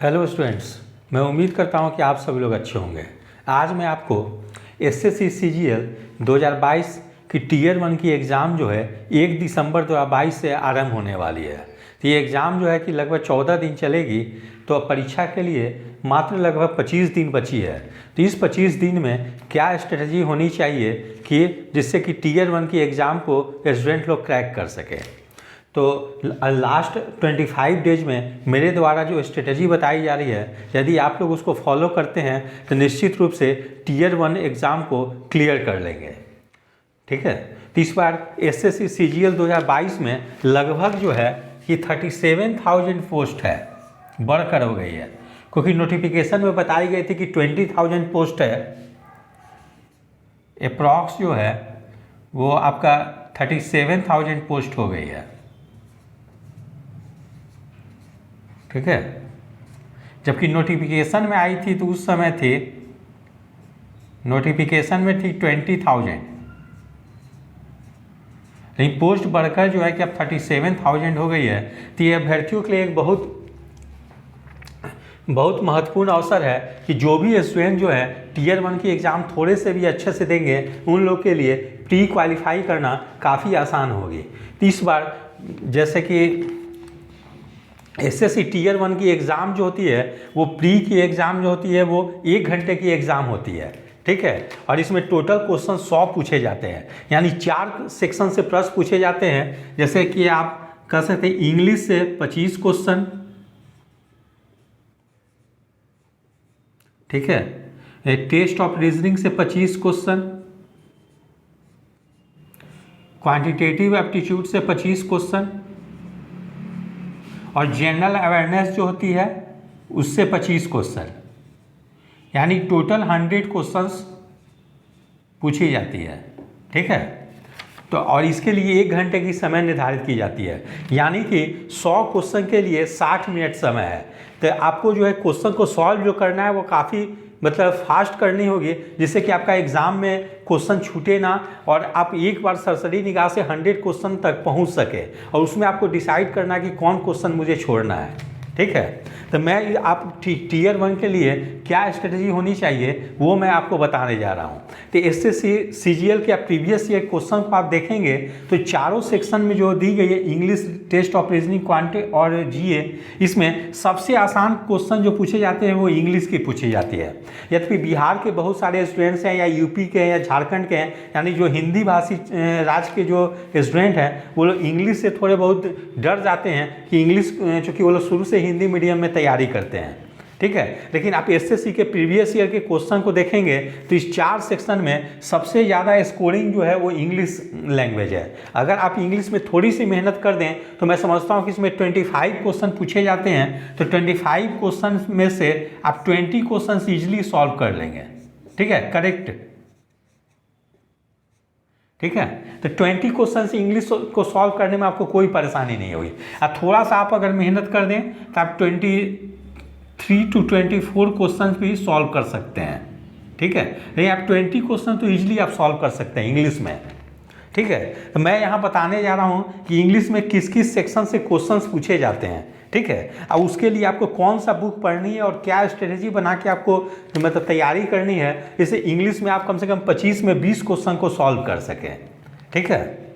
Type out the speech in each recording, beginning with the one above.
Hello students, मैं उम्मीद करता हूं कि आप सभी लोग अच्छे होंगे। आज मैं आपको एसएससी सीजीएल 2022 की टीयर 1 की एग्ज़ाम जो है 1 दिसंबर 2022 से आरंभ होने वाली है। तो ये एग्ज़ाम जो है कि लगभग 14 दिन चलेगी। तो अब परीक्षा के लिए मात्र लगभग 25 दिन बची है। तो इस 25 दिन में क्या स्ट्रेटजी होनी चाहिए कि जिससे कि टीयर 1 की एग्ज़ाम को स्टूडेंट लोग क्रैक कर सकें। तो लास्ट 25 डेज में मेरे द्वारा जो स्ट्रेटजी बताई जा रही है, यदि आप लोग उसको फॉलो करते हैं तो निश्चित रूप से टीयर 1 एग्ज़ाम को क्लियर कर लेंगे। ठीक है। तो इस बार एसएससी सीजीएल 2022 में लगभग जो है कि 37,000 पोस्ट है, बढ़कर हो गई है, क्योंकि नोटिफिकेशन में बताई गई थी कि 20,000 पोस्ट है। अप्रॉक्स जो है वो आपका 37,000 पोस्ट हो गई है। ठीक है। जबकि नोटिफिकेशन में आई थी तो उस समय थी, नोटिफिकेशन में थी 20,000, लेकिन पोस्ट बढ़कर जो है कि अब 37,000 हो गई है। तो ये अभ्यर्थियों के लिए एक बहुत महत्वपूर्ण अवसर है कि जो भी स्टूडेंट जो है टीयर 1 की एग्ज़ाम थोड़े से भी अच्छे से देंगे, उन लोग के लिए प्री क्वालिफाई करना काफ़ी आसान होगी। तो इस बार जैसे कि एसएससी टीयर 1 की एग्ज़ाम जो होती है वो प्री की एग्ज़ाम जो होती है वो 1 घंटे की एग्ज़ाम होती है। ठीक है। और इसमें टोटल क्वेश्चन 100 पूछे जाते हैं, यानी 4 सेक्शन से प्रश्न पूछे जाते हैं। जैसे कि आप कह सकते हैं इंग्लिश से 25 क्वेश्चन, ठीक है, टेस्ट ऑफ रीजनिंग से 25 क्वेश्चन, क्वांटिटेटिव एप्टीट्यूड से 25 क्वेश्चन और जनरल अवेयरनेस जो होती है उससे 25 क्वेश्चन, यानी टोटल 100 क्वेश्चंस पूछी जाती है। ठीक है। तो और इसके लिए 1 घंटे की समय निर्धारित की जाती है, यानी कि 100 क्वेश्चन के लिए 60 मिनट समय है। तो आपको जो है क्वेश्चन को सॉल्व जो करना है वो काफ़ी मतलब फास्ट करनी होगी, जिससे कि आपका एग्ज़ाम में क्वेश्चन छूटे ना और आप एक बार सरसरी निगाह से 100 क्वेश्चन तक पहुंच सके और उसमें आपको डिसाइड करना है कि कौन क्वेश्चन मुझे छोड़ना है। ठीक है। तो मैं आप टीयर 1 के लिए क्या स्ट्रेटजी होनी चाहिए वो मैं आपको बताने जा रहा हूँ। तो एसएससी सीजीएल के प्रीवियस ईयर क्वेश्चन को आप देखेंगे तो चारों सेक्शन में जो दी गई है इंग्लिश, टेस्ट ऑफ रीजनिंग, क्वांटे और जीए, इसमें सबसे आसान क्वेश्चन जो पूछे जाते हैं वो इंग्लिश की पूछी जाती है। यद्यपि बिहार के बहुत सारे स्टूडेंट्स हैं या यूपी के हैं या झारखंड के हैं, यानी जो हिंदी भाषी राज्य के जो स्टूडेंट हैं वो लोग इंग्लिश से थोड़े बहुत डर जाते हैं कि इंग्लिश, चूँकि वो लोग शुरू से हिंदी मीडियम में तैयारी करते हैं। ठीक है। लेकिन आप एसएससी के प्रीवियस ईयर के क्वेश्चन को देखेंगे तो इस 4 सेक्शन में सबसे ज़्यादा स्कोरिंग जो है वो इंग्लिश लैंग्वेज है। अगर आप इंग्लिश में थोड़ी सी मेहनत कर दें तो मैं समझता हूँ कि इसमें 25 क्वेश्चन पूछे जाते हैं, तो 25 क्वेश्चन में से आप 20 क्वेश्चन ईजिली सॉल्व कर लेंगे। ठीक है, करेक्ट। ठीक है। तो 20 क्वेश्चन इंग्लिश को सॉल्व करने में आपको कोई परेशानी नहीं होगी। अब थोड़ा सा आप अगर मेहनत कर दें तो आप 23 to 24 क्वेश्चन भी सॉल्व कर सकते हैं। ठीक है। नहीं, आप 20 क्वेश्चन तो इजीली आप सॉल्व कर सकते हैं इंग्लिश में। ठीक है। तो मैं यहाँ बताने जा रहा हूँ कि इंग्लिश में किस किस सेक्शन से क्वेश्चंस पूछे जाते हैं। ठीक है। अब उसके लिए आपको कौन सा बुक पढ़नी है और क्या स्ट्रेटेजी बना के आपको मतलब तैयारी करनी है, जैसे इंग्लिश में आप कम से कम 25 में 20 क्वेश्चन को सॉल्व कर सकें। ठीक है।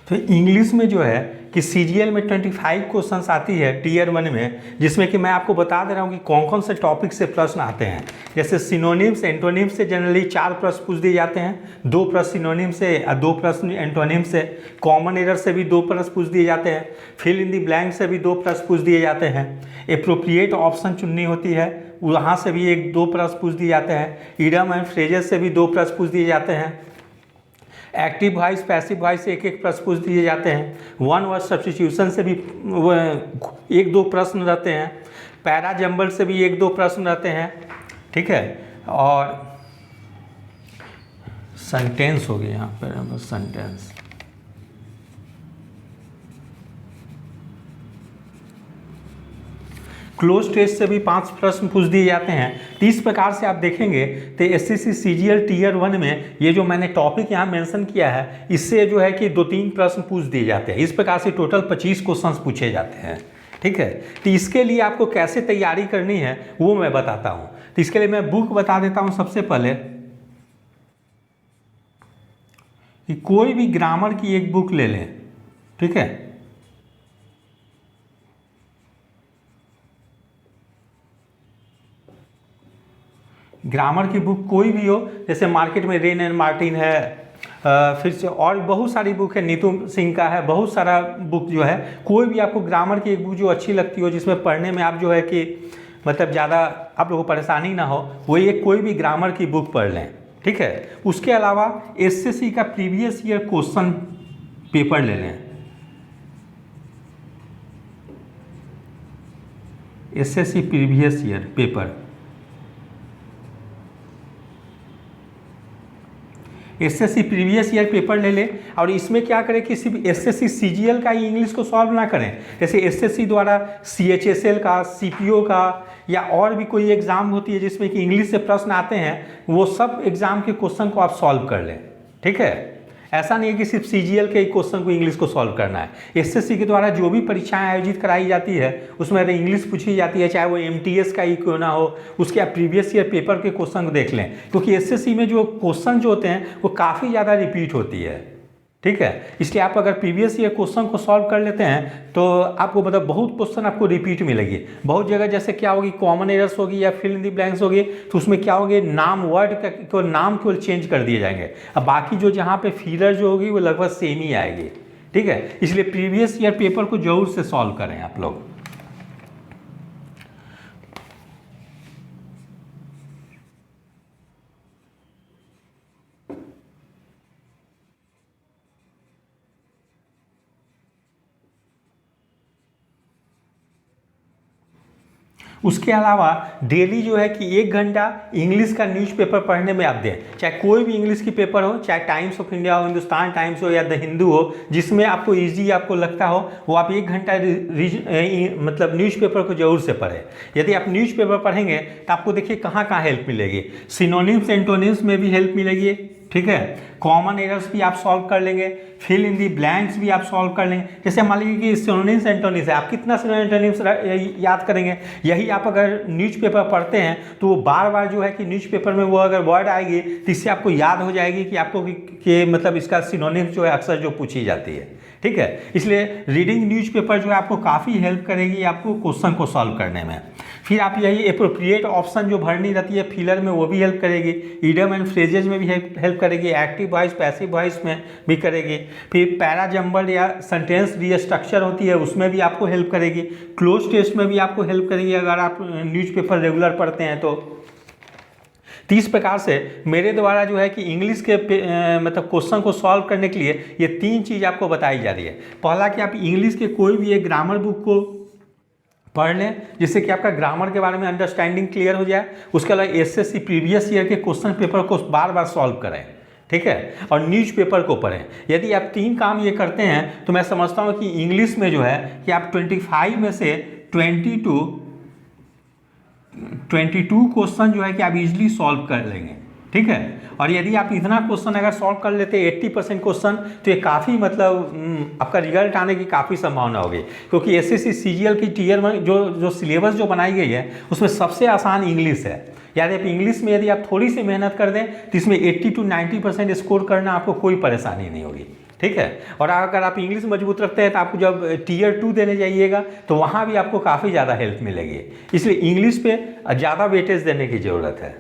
तो इंग्लिश में जो है कि सीजीएल में 25 क्वेश्चंस आती है टीयर 1 में, जिसमें कि मैं आपको बता दे रहा हूँ कि कौन कौन से टॉपिक से प्रश्न आते हैं। जैसे सिनोनिम्स एंटोनिम्स से जनरली 4 प्रश्न पूछ दिए जाते हैं, 2 प्रश्न सिनोनिम से और 2 प्रश्न एंटोनिम से। कॉमन एरर से भी 2 प्रश्न पूछ दिए जाते हैं। फिल इन दी ब्लैंक से भी 2 प्रश्न पूछ दिए जाते हैं। एप्रोप्रिएट ऑप्शन चुननी होती है, वहाँ से भी 1-2 प्रश्न पूछ दिए जाते हैं। इडम एंड फ्रेजेस से भी 2 प्रश्न पूछ दिए जाते हैं। एक्टिव वॉइस पैसिव वॉइस से 1-1 प्रश्न पूछ दिए जाते हैं। वन वर्ड सब्स्टिट्यूशन से भी 1-2 प्रश्न रहते हैं। पैरा जंबल से भी 1-2 प्रश्न रहते हैं, ठीक है। और सेंटेंस हो गया यहाँ पर, सेंटेंस क्लोज टेस्ट से भी 5 प्रश्न पूछ दिए जाते हैं। तो इस प्रकार से आप देखेंगे तो एसएससी सीजीएल टीयर 1 में ये जो मैंने टॉपिक यहाँ मेंशन किया है, इससे जो है कि 2-3 प्रश्न पूछ दिए जाते हैं। इस प्रकार से टोटल 25 क्वेश्चंस पूछे जाते हैं, ठीक है। तो इसके लिए आपको कैसे तैयारी करनी है वो मैं बताता हूँ। तो इसके लिए मैं बुक बता देता हूँ सबसे पहले कि कोई भी ग्रामर की एक बुक ले लें, ठीक है। ग्रामर की बुक कोई भी हो, जैसे मार्केट में रेन एंड मार्टिन है, फिर से और बहुत सारी बुक है, नीतू सिंह का है, बहुत सारा बुक जो है। कोई भी आपको ग्रामर की एक बुक जो अच्छी लगती हो, जिसमें पढ़ने में आप जो है कि मतलब ज़्यादा आप लोगों को परेशानी ना हो, वही एक कोई भी ग्रामर की बुक पढ़ लें, ठीक है। उसके अलावा एसएससी का प्रीवियस ईयर क्वेश्चन पेपर ले लें। SSC previous year paper, SSC previous year paper ले लें। और इसमें क्या करें कि सिर्फ एसएससी सीजीएल का ही इंग्लिश को सॉल्व ना करें। जैसे एसएससी द्वारा सीएचएसएल का, सीपीओ का या और भी कोई एग्ज़ाम होती है जिसमें कि इंग्लिश से प्रश्न आते हैं, वो सब एग्ज़ाम के क्वेश्चन को आप सॉल्व कर लें, ठीक है। ऐसा नहीं है कि सिर्फ सीजीएल के क्वेश्चन को इंग्लिश को सॉल्व करना है। एसएससी के द्वारा जो भी परीक्षाएं आयोजित कराई जाती है उसमें अगर इंग्लिश पूछी जाती है, चाहे वो एमटीएस का ही क्यों ना हो, उसके आप प्रीवियस ईयर पेपर के क्वेश्चन को देख लें, क्योंकि एसएससी में जो क्वेश्चन जो होते हैं वो काफ़ी ज़्यादा रिपीट होती है, ठीक है। इसलिए आप अगर प्रीवियस ईयर क्वेश्चन को सॉल्व कर लेते हैं तो आपको मतलब बहुत क्वेश्चन आपको रिपीट मिलेगी। बहुत जगह जैसे क्या होगी, कॉमन एरर्स होगी या फिल इन दी ब्लैंक्स होगी, तो उसमें क्या होगी, नाम वर्ड का नाम केवल चेंज कर दिए जाएंगे। अब बाकी जो जहाँ पे फिलर जो होगी वो लगभग सेम ही आएगी, ठीक है। इसलिए प्रीवियस ईयर पेपर को जरूर से सॉल्व करें आप लोग। उसके अलावा डेली जो है कि 1 घंटा इंग्लिश का न्यूज़पेपर पढ़ने में आप दें। चाहे कोई भी इंग्लिश की पेपर हो, चाहे टाइम्स ऑफ इंडिया हो, हिंदुस्तान टाइम्स हो या द हिंदू हो, जिसमें आपको इजी आपको लगता हो, वो आप 1 घंटा मतलब न्यूज़पेपर को जरूर से पढ़ें। यदि आप न्यूज़पेपर पढ़ेंगे तो आपको देखिए कहाँ कहाँ हेल्प मिलेगी। सिनोनिम्स एंटोनिम्स में भी हेल्प मिलेगी, ठीक है। कॉमन एरर्स भी आप सॉल्व कर लेंगे, फिल इन दी ब्लैंक्स भी आप सॉल्व कर लेंगे। जैसे मान लीजिए कि सिनोनिम्स एंटोनिम्स है, आप कितना सिनोनिम्स याद करेंगे। यही आप अगर न्यूज़पेपर पढ़ते हैं तो वो बार बार जो है कि न्यूज़पेपर में वो अगर वर्ड आएगी तो इससे आपको याद हो जाएगी कि आपको कि मतलब इसका सिनोनिम्स जो है अक्सर जो पूछी जाती है, ठीक है। इसलिए रीडिंग न्यूज़पेपर जो है आपको काफ़ी हेल्प करेगी आपको क्वेश्चन को सॉल्व करने में। फिर आप यही एप्रोप्रिएट ऑप्शन जो भरनी रहती है फिलर में, वो भी हेल्प करेगी। इडियम एंड फ्रेजेज में भी हेल्प करेगी। एक्टिव वॉइस पैसिव वॉइस में भी करेगी। फिर पैरा जंबल या सेंटेंस रीस्ट्रक्चर होती है उसमें भी आपको हेल्प करेगी। क्लोज टेस्ट में भी आपको हेल्प करेगी अगर आप न्यूज़पेपर रेगुलर पढ़ते हैं तो। इस प्रकार से मेरे द्वारा जो है कि इंग्लिश के मतलब क्वेश्चन को सॉल्व करने के लिए ये 3 चीज़ आपको बताई जा रही है। पहला कि आप इंग्लिश के कोई भी एक ग्रामर बुक को पढ़ लें, जिससे कि आपका ग्रामर के बारे में अंडरस्टैंडिंग क्लियर हो जाए। उसके अलावा एसएससी प्रीवियस ईयर के क्वेश्चन पेपर को बार बार सॉल्व करें, ठीक है। और न्यूज़पेपर को पढ़ें। यदि आप 3 काम ये करते हैं तो मैं समझता हूँ कि इंग्लिश में जो है कि आप 25 में से 22 क्वेश्चन जो है कि आप इजीली सॉल्व कर लेंगे, ठीक है। और यदि आप इतना क्वेश्चन अगर सॉल्व कर लेते 80% क्वेश्चन, तो ये काफ़ी मतलब आपका रिजल्ट आने की काफ़ी संभावना होगी। क्योंकि एसएससी सीजीएल की टीयर 1 जो सिलेबस जो बनाई गई है उसमें सबसे आसान इंग्लिश है। यानी आप इंग्लिश में यदि आप थोड़ी सी मेहनत कर दें तो इसमें 80 to 90% स्कोर करना आपको कोई परेशानी नहीं होगी, ठीक है। और अगर आप इंग्लिश मजबूत रखते हैं तो आपको जब टीयर 2 देने जाइएगा तो वहाँ भी आपको काफ़ी ज़्यादा हेल्प मिलेगी, इसलिए इंग्लिश पे ज़्यादा वेटेज देने की ज़रूरत है।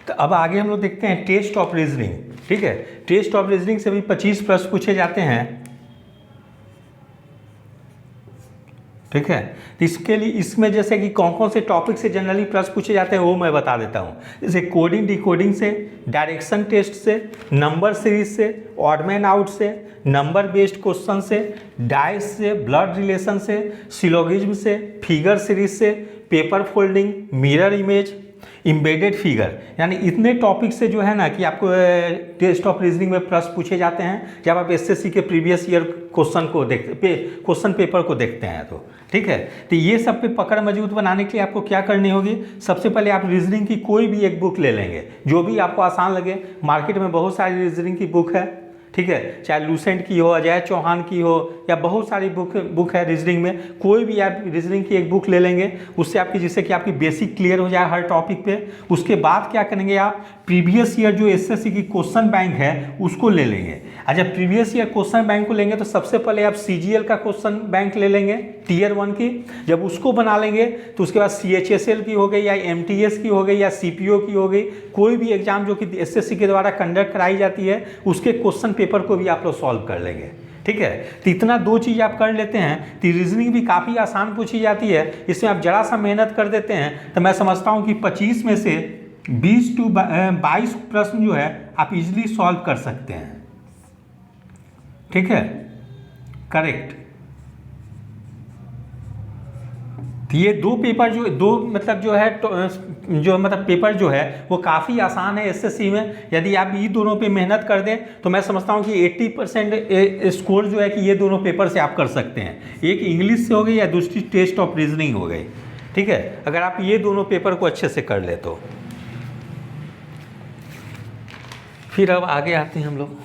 तो अब आगे हम लोग देखते हैं टेस्ट ऑफ रीजनिंग। ठीक है, टेस्ट ऑफ रीजनिंग से भी 25 प्रश्न पूछे जाते हैं। ठीक है, तो इसके लिए इसमें जैसे कि कौन कौन से टॉपिक से जनरली प्रश्न पूछे जाते हैं वो मैं बता देता हूँ। जैसे कोडिंग डिकोडिंग से, डायरेक्शन टेस्ट से, नंबर सीरीज से, ऑड मैन आउट से, नंबर बेस्ड क्वेश्चन से, डाइस से, ब्लड रिलेशन से, सिलोगिज्म से, फिगर सीरीज से, paper folding, mirror image, embedded figure, यानी इतने टॉपिक से जो है ना कि आपको टेस्ट ऑफ रीजनिंग में प्रश्न पूछे जाते हैं जब आप एसएससी के प्रीवियस ईयर क्वेश्चन पेपर को देखते हैं तो। ठीक है, तो ये सब पे पकड़ मजबूत बनाने के लिए आपको क्या करनी होगी, सबसे पहले आप रीजनिंग की कोई भी एक बुक ले लेंगे जो भी आपको आसान लगे। मार्केट में बहुत सारी रीजनिंग की बुक है, ठीक है, चाहे लूसेंट की हो, अजय चौहान की हो, या बहुत सारी बुक है रीजनिंग में। कोई भी आप रीजनिंग की एक बुक ले लेंगे, उससे आपकी जिससे कि आपकी बेसिक क्लियर हो जाए हर टॉपिक पे। उसके बाद क्या करेंगे, आप प्रीवियस ईयर जो एसएससी की क्वेश्चन बैंक है उसको ले लेंगे। अच्छा, प्रीवियस ईयर क्वेश्चन बैंक को लेंगे तो सबसे पहले आप सीजीएल का क्वेश्चन बैंक ले लेंगे टीयर 1 की। जब उसको बना लेंगे तो उसके बाद सीएचएसएल की हो गई या एमटीएस की हो गई या सीपीओ की हो गई, कोई भी एग्जाम जो कि एसएससी के द्वारा कंडक्ट कराई जाती है उसके क्वेश्चन पेपर को भी आप लोग सॉल्व कर लेंगे। ठीक है, तो इतना 2 चीज़ आप कर लेते हैं तो रीजनिंग भी काफ़ी आसान पूछी जाती है, इसमें आप जरा सा मेहनत कर देते हैं तो मैं समझता हूँ कि 25 में से 20 to 22 प्रश्न जो है आप इजीली सॉल्व कर सकते हैं। ठीक है, करेक्ट। तो ये 2 पेपर जो मतलब जो है जो मतलब पेपर जो है वो काफ़ी आसान है एसएससी में। यदि आप ये दोनों पे मेहनत कर दें तो मैं समझता हूँ कि 80% स्कोर जो है कि ये दोनों पेपर से आप कर सकते हैं। एक इंग्लिश से हो गई या दूसरी टेस्ट ऑफ रीजनिंग हो गई। ठीक है, अगर आप ये दोनों पेपर को अच्छे से कर ले तो। फिर अब आगे आते हैं हम लोग।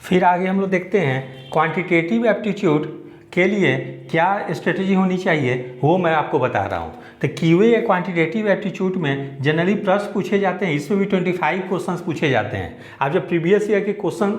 फिर आगे हम लोग देखते हैं क्वांटिटेटिव एप्टीट्यूड के लिए क्या स्ट्रेटेजी होनी चाहिए वो मैं आपको बता रहा हूँ। तो क्यूए या क्वांटिटेटिव एप्टीट्यूड में जनरली प्रश्न पूछे जाते हैं, इसमें भी 25 क्वेश्चंस पूछे जाते हैं। आप जब प्रीवियस ईयर के क्वेश्चन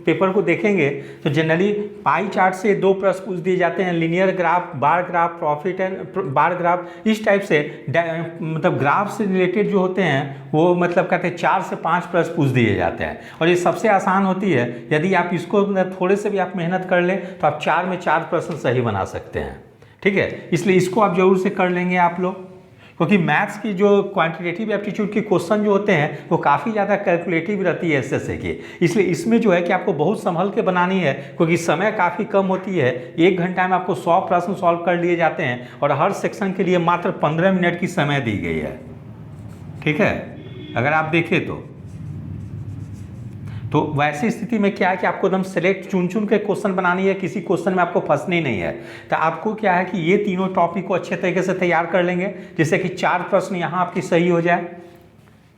पेपर को देखेंगे तो जनरली पाई चार्ट से 2 प्रश्न पूछ दिए जाते हैं, linear graph, bar graph, profit and bar graph, इस टाइप से मतलब ग्राफ से रिलेटेड जो होते हैं वो मतलब कहते हैं 4 से 5 प्रश्न पूछ दिए जाते हैं। और ये सबसे आसान होती है, यदि आप इसको थोड़े से भी आप मेहनत कर लें तो आप 4 में 4 प्रश्न सही बना सकते हैं। ठीक है, इसलिए इसको आप जरूर से कर लेंगे आप लोग, क्योंकि मैथ्स की जो क्वांटिटेटिव एप्टीट्यूड के क्वेश्चन जो होते हैं वो काफ़ी ज़्यादा कैलकुलेटिव रहती है एसएसए की। इसलिए इसमें जो है कि आपको बहुत संभल के बनानी है, क्योंकि समय काफ़ी कम होती है। 1 घंटा में आपको 100 प्रश्न सॉल्व कर लिए जाते हैं और हर सेक्शन के लिए मात्र 15 मिनट की समय दी गई है। ठीक है, अगर आप देखें तो वैसी स्थिति में क्या है कि आपको एकदम सेलेक्ट चुन के क्वेश्चन बनानी है, किसी क्वेश्चन में आपको फंसनी नहीं है। तो आपको क्या है कि ये तीनों टॉपिक को अच्छे तरीके से तैयार कर लेंगे, जिससे कि 4 प्रश्न यहाँ आपकी सही हो जाए।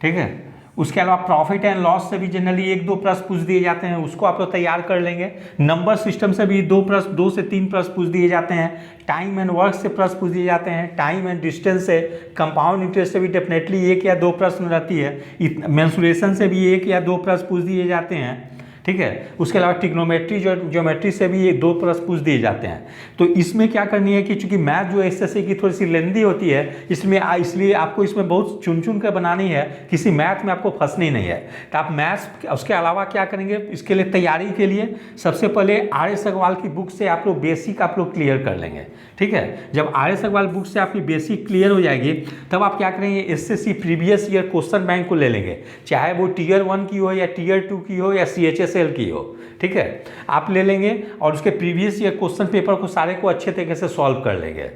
ठीक है, उसके अलावा प्रॉफिट एंड लॉस से भी जनरली 1-2 प्रश्न पूछ दिए जाते हैं, उसको आप लोग तैयार कर लेंगे। नंबर सिस्टम से भी 2 से 3 प्रश्न पूछ दिए जाते हैं। टाइम एंड वर्क से प्रश्न पूछ दिए जाते हैं। टाइम एंड डिस्टेंस से, कंपाउंड इंटरेस्ट से भी डेफिनेटली 1 या 2 प्रश्न रहती है। मेंसुरेशन से भी 1 या 2 प्रश्न पूछ दिए जाते हैं। ठीक है, उसके अलावा ट्रिग्नोमेट्री ज्योमेट्री से भी 1-2 प्रश्न पूछ दिए जाते हैं। तो इसमें क्या करनी है कि चूंकि मैथ जो एसएससी की थोड़ी सी लेंदी होती है, इसलिए आपको इसमें बहुत चुन कर बनानी है, किसी मैथ में आपको फंसनी नहीं है। तो आप मैथ्स उसके अलावा क्या करेंगे, इसके लिए तैयारी के लिए सबसे पहले आर.एस. अग्रवाल की बुक से आप लोग बेसिक आप लोग क्लियर कर लेंगे। ठीक है, जब आर.एस. अग्रवाल बुक से आपकी बेसिक क्लियर हो जाएगी, तब आप क्या करेंगे, SSC previous year question bank को ले लेंगे, चाहे वो Tier 1 की हो या Tier 2 की हो या CHSL की हो। ठीक है, आप ले लेंगे और उसके प्रीवियस ईयर क्वेश्चन पेपर को सारे को अच्छे तरीके से सॉल्व कर लेंगे,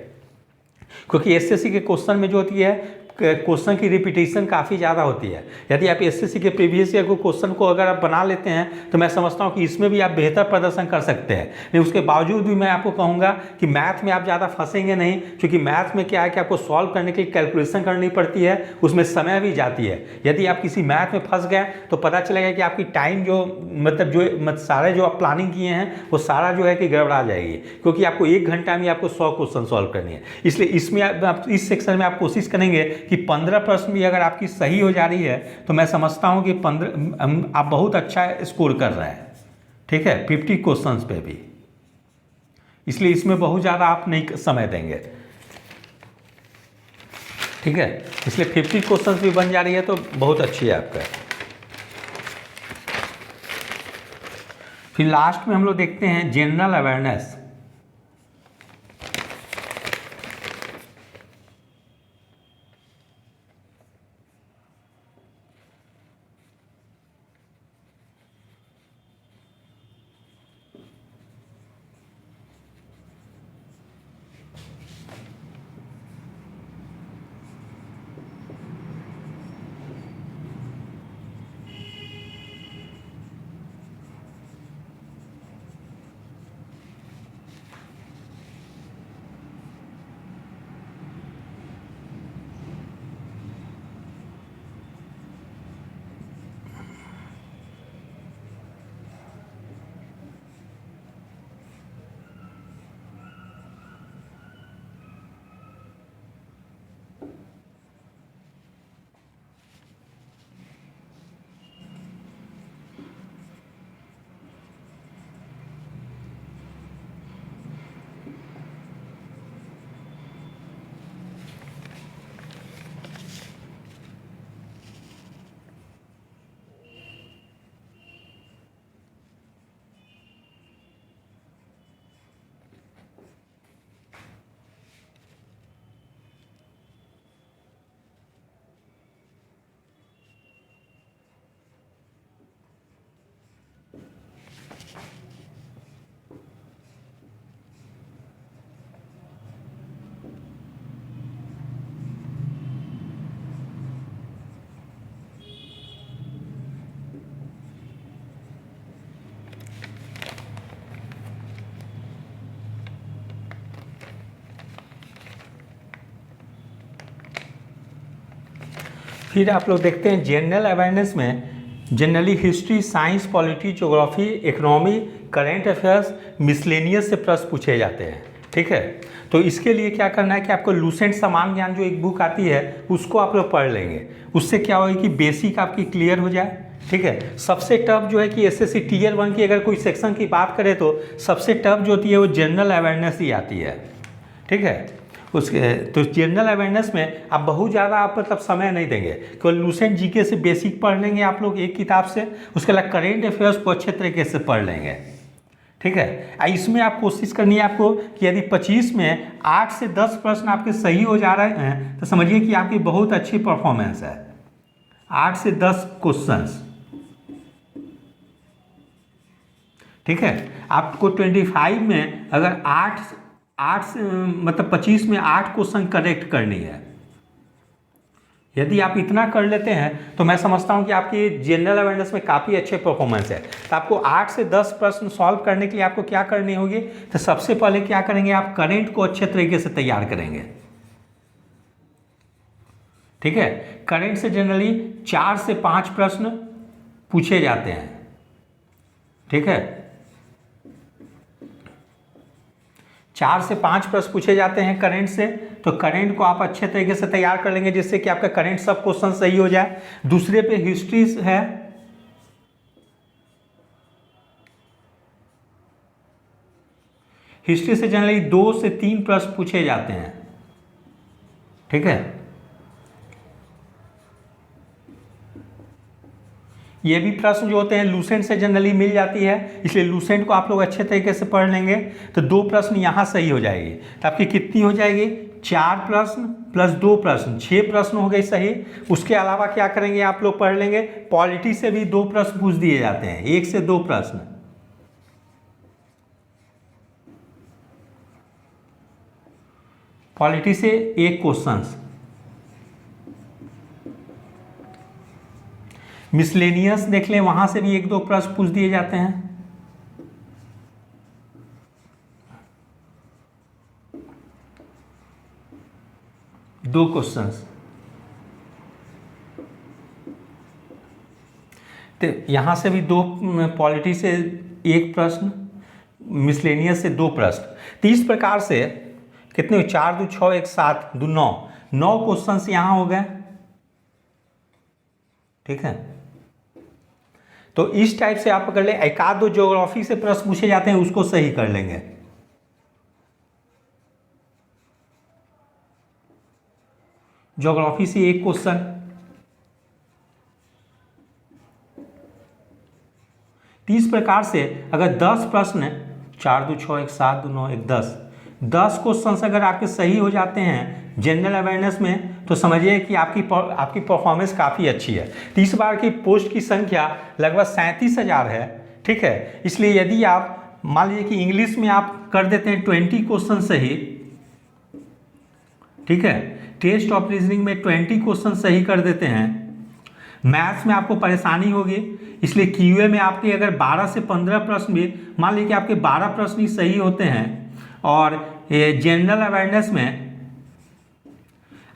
क्योंकि एसएससी के क्वेश्चन में जो होती है क्वेश्चन की रिपीटेशन काफ़ी ज़्यादा होती है। यदि आप एसएससी के प्रीवियस ईयर को क्वेश्चन को अगर आप बना लेते हैं तो मैं समझता हूं कि इसमें भी आप बेहतर प्रदर्शन कर सकते हैं। लेकिन उसके बावजूद भी मैं आपको कहूँगा कि मैथ में आप ज़्यादा फंसेंगे नहीं, क्योंकि मैथ में क्या है कि आपको सॉल्व करने के लिए कैलकुलेशन करनी पड़ती है, उसमें समय भी जाती है। यदि आप किसी मैथ में फंस गए तो पता चलेगा कि आपकी टाइम जो मतलब सारे जो आप प्लानिंग किए हैं वो सारा जो है कि गड़बड़ा जाएगी, क्योंकि आपको 1 घंटा में आपको 100 क्वेश्चन सॉल्व करनी है। इसलिए इसमें आप इस सेक्शन में आप कोशिश करेंगे कि 15 प्रश्न भी अगर आपकी सही हो जा रही है तो मैं समझता हूं कि 15 आप बहुत अच्छा स्कोर कर रहे हैं। ठीक है, 50 क्वेश्चंस पे भी, इसलिए इसमें बहुत ज़्यादा आप नहीं समय देंगे। ठीक है, इसलिए 50 क्वेश्चंस भी बन जा रही है तो बहुत अच्छी है आपका। फिर लास्ट में हम लोग देखते हैं जनरल अवेयरनेस। फिर आप लोग देखते हैं जनरल अवेयरनेस में generally history, science, polity, geography, economy, current affairs, miscellaneous से प्रश्न पूछे जाते हैं। ठीक है। तो इसके लिए क्या करना है कि आपको लूसेंट समान ज्ञान जो एक बुक आती है उसको आप लोग पढ़ लेंगे। उससे क्या होगा कि बेसिक आपकी क्लियर हो जाए। ठीक है। सबसे टफ जो है कि एसएससी टीयर 1 की अगर कोई सेक्शन की बात करें तो सबसे टफ जो होती है वो जनरल अवेयरनेस ही आती है। ठीक है। उसके तो जनरल अवेयरनेस में आप बहुत ज़्यादा आप मतलब समय नहीं देंगे, केवल लूसेंट जीके से बेसिक पढ़ लेंगे आप लोग एक किताब से, उसके अलावा करेंट अफेयर्स को अच्छे तरीके से पढ़ लेंगे। ठीक है। इसमें आप कोशिश करनी है आपको कि यदि 25 में 8 से 10 प्रश्न आपके सही हो जा रहे हैं तो समझिए कि आपकी बहुत अच्छी परफॉर्मेंस है। 8 से 10 क्वेश्चंस, ठीक है। आपको 25 में अगर 8 से मतलब 25 में 8 क्वेश्चन करेक्ट करनी है, यदि आप इतना कर लेते हैं तो मैं समझता हूं कि आपकी जनरल अवेयरनेस में काफ़ी अच्छे परफॉर्मेंस है। तो आपको 8 से 10 प्रश्न सॉल्व करने के लिए आपको क्या करनी होगी, तो सबसे पहले क्या करेंगे, आप करेंट को अच्छे तरीके से तैयार करेंगे। ठीक है। करेंट से जनरली 4 से 5 प्रश्न पूछे जाते हैं। ठीक है। 4 से 5 प्रश्न पूछे जाते हैं करेंट से, तो करेंट को आप अच्छे तरीके से तैयार कर लेंगे जिससे कि आपका करेंट सब क्वेश्चन सही हो जाए। दूसरे पे हिस्ट्री है, हिस्ट्री से जनरली 2 से 3 प्रश्न पूछे जाते हैं। ठीक है। ये भी प्रश्न जो होते हैं लूसेंट से जनरली मिल जाती है, इसलिए लूसेंट को आप लोग अच्छे तरीके से पढ़ लेंगे तो 2 प्रश्न यहाँ सही हो जाएगी। तो आपकी कितनी हो जाएगी, 4 प्रश्न प्लस 2 प्रश्न, 6 प्रश्न हो गए सही। उसके अलावा क्या करेंगे आप लोग पढ़ लेंगे, पॉलिटी से भी 2 प्रश्न पूछ दिए जाते हैं, 1 से 2 प्रश्न। पॉलिटी से 1 क्वेश्चन। मिसलेनियस देख लें, वहां से भी 1-2 प्रश्न पूछ दिए जाते हैं। दो क्वेश्चंस। तो यहां से भी 2, पॉलिटी से 1 प्रश्न, मिसलेनियस से 2 प्रश्न। तो इस प्रकार से कितने, 4 2 6 1 7 2 9 क्वेश्चंस यहां हो गए। ठीक है। तो इस टाइप से आप पकड़ ले, एक आध 2 ज्योग्राफी से प्रश्न पूछे जाते हैं उसको सही कर लेंगे। ज्योग्राफी से 1 क्वेश्चन, तो इस प्रकार से अगर 10 प्रश्न, 4 2 6 1 7 2 9 1 10 क्वेश्चन अगर आपके सही हो जाते हैं जनरल अवेयरनेस में, तो समझिए कि आपकी परफॉर्मेंस काफ़ी अच्छी है। तो इस बार की पोस्ट की संख्या लगभग 37,000 है। ठीक है। इसलिए यदि आप मान लीजिए कि इंग्लिश में आप कर देते हैं 20 क्वेश्चन सही, ठीक है, टेस्ट ऑफ रीजनिंग में 20 क्वेश्चन सही कर देते हैं, मैथ्स में आपको परेशानी होगी, इसलिए क्यूए में आपके अगर 12 से 15 प्रश्न भी, मान लीजिए कि आपके 12 प्रश्न ही सही होते हैं, और जनरल अवेयरनेस में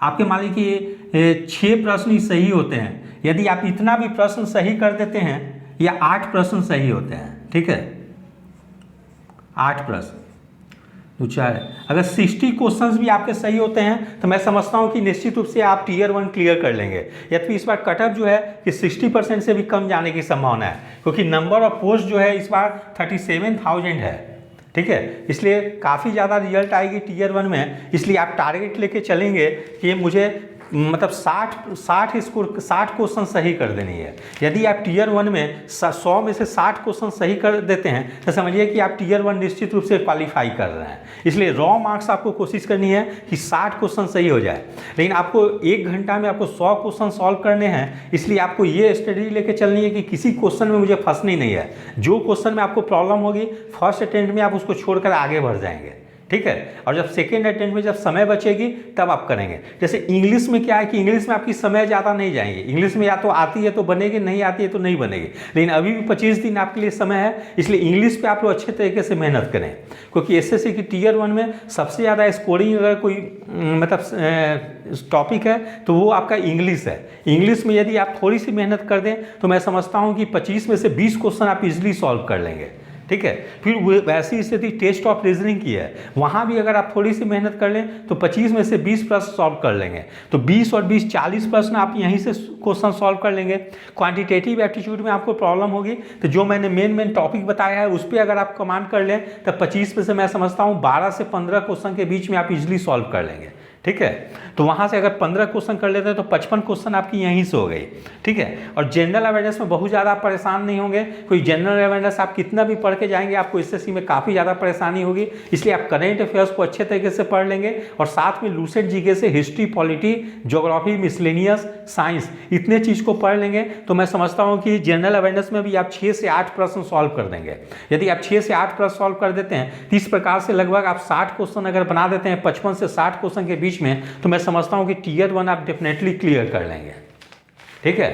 आपके मान लीजिए कि 6 प्रश्न ही सही होते हैं। यदि आप इतना भी प्रश्न सही कर देते हैं, या 8 प्रश्न सही होते हैं, ठीक है, 8 प्रश्न तो 4, अगर 60 क्वेश्चंस भी आपके सही होते हैं तो मैं समझता हूं कि निश्चित रूप से आप टीयर 1 क्लियर कर लेंगे। यद्यपि इस बार कटअप जो है कि 60% से भी कम जाने की संभावना है, क्योंकि नंबर ऑफ पोस्ट जो है इस बार 37,000 है। ठीक है। इसलिए काफ़ी ज़्यादा रिजल्ट आएगी टीयर 1 में, इसलिए आप टारगेट लेके चलेंगे कि मुझे मतलब 60 क्वेश्चन सही कर देनी है। यदि आप टीयर 1 में 100 में से 60 क्वेश्चन सही कर देते हैं तो समझिए कि आप टीयर 1 निश्चित रूप से क्वालिफाई कर रहे हैं। इसलिए रॉ मार्क्स आपको कोशिश करनी है कि 60 क्वेश्चन सही हो जाए, लेकिन आपको 1 घंटा में आपको 100 क्वेश्चन सॉल्व करने हैं। इसलिए आपको ये स्ट्रेटजी लेके चलनी है कि किसी क्वेश्चन में मुझे फंसनी नहीं है। जो क्वेश्चन में आपको प्रॉब्लम होगी फर्स्ट अटेम्प्ट में आप उसको छोड़कर आगे बढ़ जाएंगे। ठीक है। और जब सेकेंड अटेम्प्ट में जब समय बचेगी तब आप करेंगे। जैसे इंग्लिश में क्या है कि इंग्लिश में आपकी समय ज़्यादा नहीं जाएंगे, इंग्लिश में या तो आती है तो बनेगी, नहीं आती है तो नहीं बनेगी, लेकिन अभी भी 25 दिन आपके लिए समय है। इसलिए इंग्लिश पे आप लोग अच्छे तरीके से मेहनत करें, क्योंकि एसएससी की टीयर 1 में सबसे ज़्यादा स्कोरिंग अगर कोई मतलब टॉपिक है तो वो आपका इंग्लिश है। इंग्लिश में यदि आप थोड़ी सी मेहनत कर दें तो मैं समझता हूँ कि 25 में से 20 क्वेश्चन आप इजिली सॉल्व कर लेंगे। ठीक है। फिर वैसी स्थिति टेस्ट ऑफ रीजनिंग की है, वहाँ भी अगर आप थोड़ी सी मेहनत कर लें तो 25 में से 20 प्रश्न सॉल्व कर लेंगे। तो 20 और 20 40 प्रश्न आप यहीं से क्वेश्चन सॉल्व कर लेंगे। क्वांटिटेटिव एप्टीट्यूड में आपको प्रॉब्लम होगी तो जो मैंने मेन टॉपिक बताया है उस पर अगर आप कमांड कर लें तो 25 में से मैं समझता हूँ 12 से 15 क्वेश्चन के बीच में आप इजीली सॉल्व कर लेंगे। ठीक है, तो वहाँ से अगर 15 क्वेश्चन कर लेते हैं तो 55 क्वेश्चन आपकी यहीं से हो गई। ठीक है, और जनरल अवेयरनेस में बहुत ज़्यादा परेशान नहीं होंगे। कोई जनरल अवेयरनेस आप कितना भी पढ़ के जाएंगे आपको एसएससी में काफ़ी ज़्यादा परेशानी होगी, इसलिए आप करेंट अफेयर्स को अच्छे तरीके से पढ़ लेंगे और साथ में लूसेंट जीके से history, polity, geography, miscellaneous, science इतने चीज़ को पढ़ लेंगे तो मैं समझता हूँ कि जनरल अवेयरनेस में भी आप 6 से 8 प्रश्न सॉल्व कर देंगे। यदि आप 6 से 8 प्रश्न सॉल्व कर देते हैं तो इस प्रकार से लगभग आप 60 क्वेश्चन अगर बना देते हैं 55 से 60 क्वेश्चन के बीच में, तो मैं समझता हूं कि टियर 1 आप डेफिनेटली क्लियर कर लेंगे। ठीक है,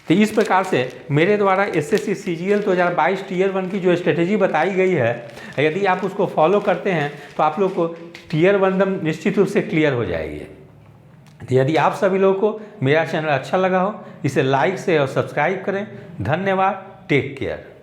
तो इस प्रकार से मेरे द्वारा एसएससी सीजीएल 2022 टियर 1 की जो स्ट्रेटेजी बताई गई है, यदि आप उसको फॉलो करते हैं तो आप लोग को टियर 1 निश्चित रूप से क्लियर हो जाएगी। तो यदि आप सभी लोगों को मेरा चैनल अच्छा लगा हो, इसे लाइक से और सब्सक्राइब करें। धन्यवाद, टेक केयर।